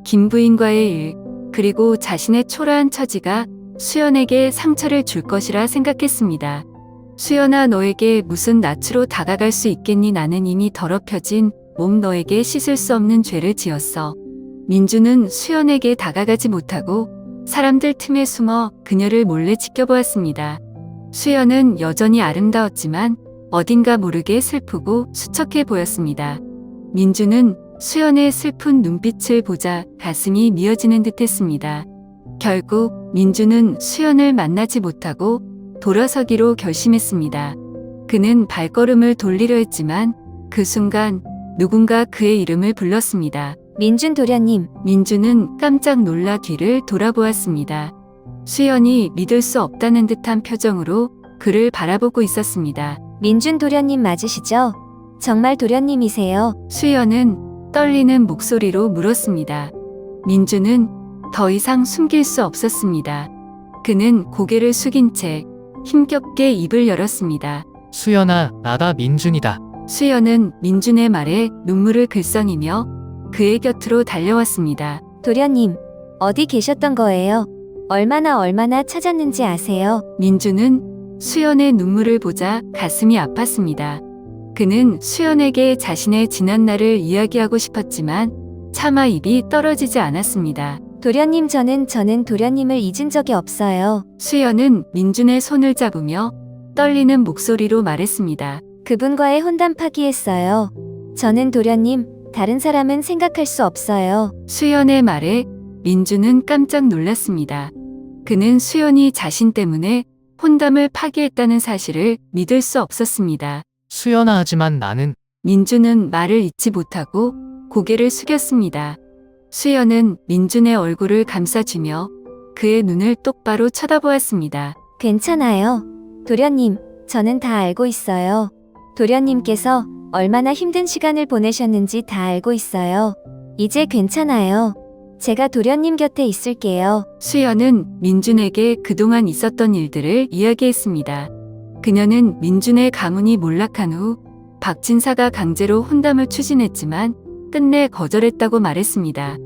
김 부인과의 일, 그리고 자신의 초라한 처지가 수연에게 상처를 줄 것이라 생각했습니다. 수연아, 너에게 무슨 낯으로 다가갈 수 있겠니? 나는 이미 더럽혀진 몸 너에게 씻을 수 없는 죄를 지었어. 민주는 수연에게 다가가지 못하고 사람들 틈에 숨어 그녀를 몰래 지켜보았습니다. 수연은 여전히 아름다웠지만 어딘가 모르게 슬프고 수척해 보였습니다. 민주는 수연의 슬픈 눈빛을 보자 가슴이 미어지는 듯 했습니다. 결국 민주는 수연을 만나지 못하고 돌아서기로 결심했습니다. 그는 발걸음을 돌리려 했지만 그 순간 누군가 그의 이름을 불렀습니다. 민준 도련님, 민주는 깜짝 놀라 뒤를 돌아보았습니다. 수연이 믿을 수 없다는 듯한 표정으로 그를 바라보고 있었습니다. 민준 도련님 맞으시죠? 정말 도련님이세요? 수연은 떨리는 목소리로 물었습니다. 민주는 더 이상 숨길 수 없었습니다. 그는 고개를 숙인 채 힘겹게 입을 열었습니다. 수연아, 나다 민준이다. 수연은 민준의 말에 눈물을 글썽이며 그의 곁으로 달려왔습니다. 도련님, 어디 계셨던 거예요? 얼마나 찾았는지 아세요? 민주는 수연의 눈물을 보자 가슴이 아팠습니다. 그는 수연에게 자신의 지난 날을 이야기하고 싶었지만 차마 입이 떨어지지 않았습니다. 도련님, 저는 도련님을 잊은 적이 없어요. 수연은 민준의 손을 잡으며 떨리는 목소리로 말했습니다. 그분과의 혼담 파기했어요. 저는 도련님, 다른 사람은 생각할 수 없어요. 수연의 말에 민주는 깜짝 놀랐습니다. 그는 수연이 자신 때문에 혼담을 파기했다는 사실을 믿을 수 없었습니다. 수연아, 하지만 나는 민주는 말을 잇지 못하고 고개를 숙였습니다. 수연은 민준의 얼굴을 감싸주며 그의 눈을 똑바로 쳐다보았습니다. 괜찮아요. 도련님, 저는 다 알고 있어요. 도련님께서 얼마나 힘든 시간을 보내셨는지 다 알고 있어요. 이제 괜찮아요. 제가 도련님 곁에 있을게요. 수연은 민준에게 그동안 있었던 일들을 이야기했습니다. 그녀는 민준의 가문이 몰락한 후 박진사가 강제로 혼담을 추진했지만 끝내 거절했다고 말했습니다.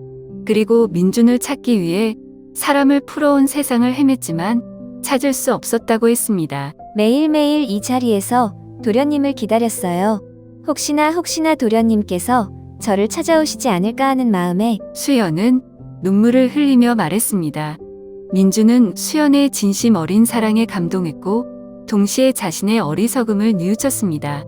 그리고 민준을 찾기 위해 사람을 풀어온 세상을 헤맸지만 찾을 수 없었다고 했습니다. 매일매일 이 자리에서 도련님을 기다렸어요. 혹시나 도련님께서 저를 찾아오시지 않을까 하는 마음에 수연은 눈물을 흘리며 말했습니다. 민준은 수연의 진심 어린 사랑에 감동했고 동시에 자신의 어리석음을 뉘우쳤습니다.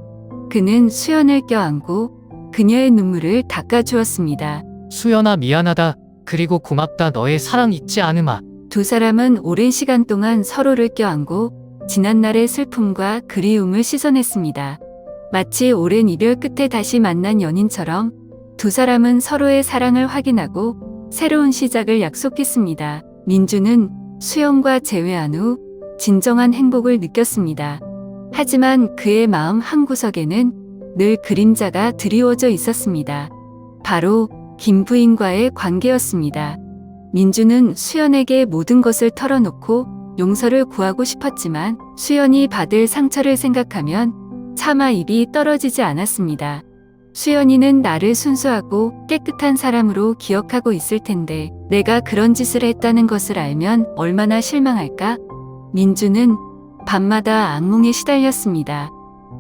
그는 수연을 껴안고 그녀의 눈물을 닦아주었습니다. 수연아, 미안하다. 그리고 고맙다. 너의 사랑 잊지 않으마. 두 사람은 오랜 시간 동안 서로를 껴안고 지난날의 슬픔과 그리움을 씻어냈습니다. 마치 오랜 이별 끝에 다시 만난 연인처럼 두 사람은 서로의 사랑을 확인하고 새로운 시작을 약속했습니다. 민주는 수연과 재회한 후 진정한 행복을 느꼈습니다. 하지만 그의 마음 한구석에는 늘 그림자가 드리워져 있었습니다. 바로 김 부인과의 관계였습니다. 민주는 수연에게 모든 것을 털어놓고 용서를 구하고 싶었지만 수연이 받을 상처를 생각하면 차마 입이 떨어지지 않았습니다. 수연이는 나를 순수하고 깨끗한 사람으로 기억하고 있을 텐데 내가 그런 짓을 했다는 것을 알면 얼마나 실망할까? 민주는 밤마다 악몽에 시달렸습니다.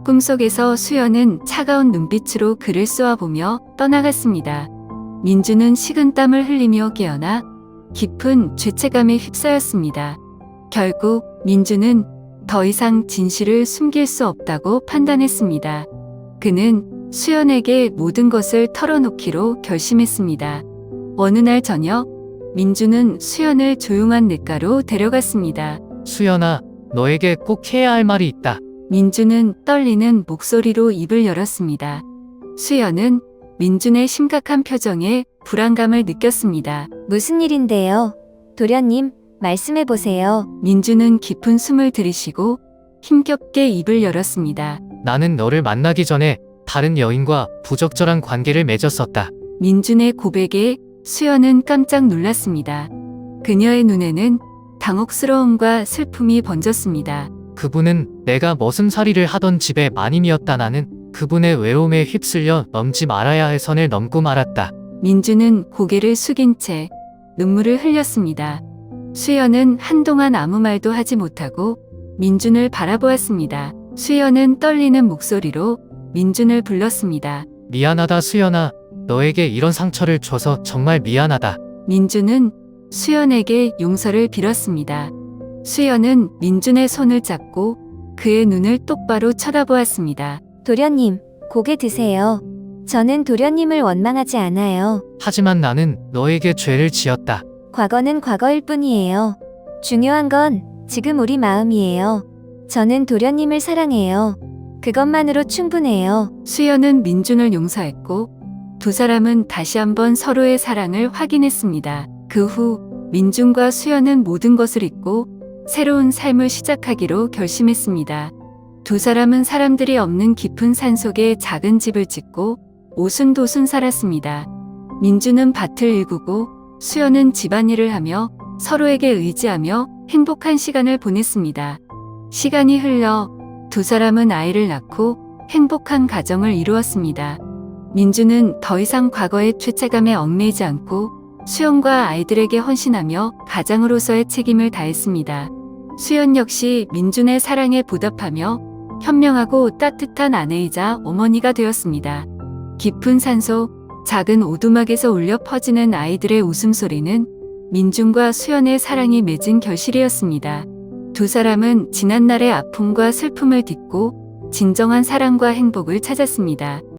꿈속에서 수연은 차가운 눈빛으로 그를 쏘아보며 떠나갔습니다. 민주는 식은땀을 흘리며 깨어나 깊은 죄책감에 휩싸였습니다. 결국 민주는 더 이상 진실을 숨길 수 없다고 판단했습니다. 그는 수연에게 모든 것을 털어놓기로 결심했습니다. 어느 날 저녁, 민주는 수연을 조용한 냇가로 데려갔습니다. 수연아, 너에게 꼭 해야 할 말이 있다. 민주는 떨리는 목소리로 입을 열었습니다. 수연은 민준의 심각한 표정에 불안감을 느꼈습니다. 무슨 일인데요? 도련님, 말씀해보세요. 민주는 깊은 숨을 들이쉬고 힘겹게 입을 열었습니다. 나는 너를 만나기 전에 다른 여인과 부적절한 관계를 맺었었다. 민준의 고백에 수연은 깜짝 놀랐습니다. 그녀의 눈에는 당혹스러움과 슬픔이 번졌습니다. 그분은 내가 머슴살이를 하던 집의 마님이었다. 나는 그분의 외로움에 휩쓸려 넘지 말아야 할 선을 넘고 말았다. 민주는 고개를 숙인 채 눈물을 흘렸습니다. 수연은 한동안 아무 말도 하지 못하고 민준을 바라보았습니다. 수연은 떨리는 목소리로 민준을 불렀습니다. 미안하다 수연아. 너에게 이런 상처를 줘서 정말 미안하다. 민준은 수연에게 용서를 빌었습니다. 수연은 민준의 손을 잡고 그의 눈을 똑바로 쳐다보았습니다. 도련님, 고개 드세요. 저는 도련님을 원망하지 않아요. 하지만 나는 너에게 죄를 지었다. 과거는 과거일 뿐이에요. 중요한 건 지금 우리 마음이에요. 저는 도련님을 사랑해요. 그것만으로 충분해요. 수연은 민준을 용서했고 두 사람은 다시 한번 서로의 사랑을 확인했습니다. 그 후 민준과 수연은 모든 것을 잊고 새로운 삶을 시작하기로 결심했습니다. 두 사람은 사람들이 없는 깊은 산속에 작은 집을 짓고 오순도순 살았습니다. 민준은 밭을 일구고 수연은 집안일을 하며 서로에게 의지하며 행복한 시간을 보냈습니다. 시간이 흘러 두 사람은 아이를 낳고 행복한 가정을 이루었습니다. 민준은 더 이상 과거의 죄책감에 얽매이지 않고 수연과 아이들에게 헌신하며 가장으로서의 책임을 다했습니다. 수연 역시 민준의 사랑에 보답하며 현명하고 따뜻한 아내이자 어머니가 되었습니다. 깊은 산속, 작은 오두막에서 울려 퍼지는 아이들의 웃음소리는 민준과 수연의 사랑이 맺은 결실이었습니다. 두 사람은 지난날의 아픔과 슬픔을 딛고 진정한 사랑과 행복을 찾았습니다.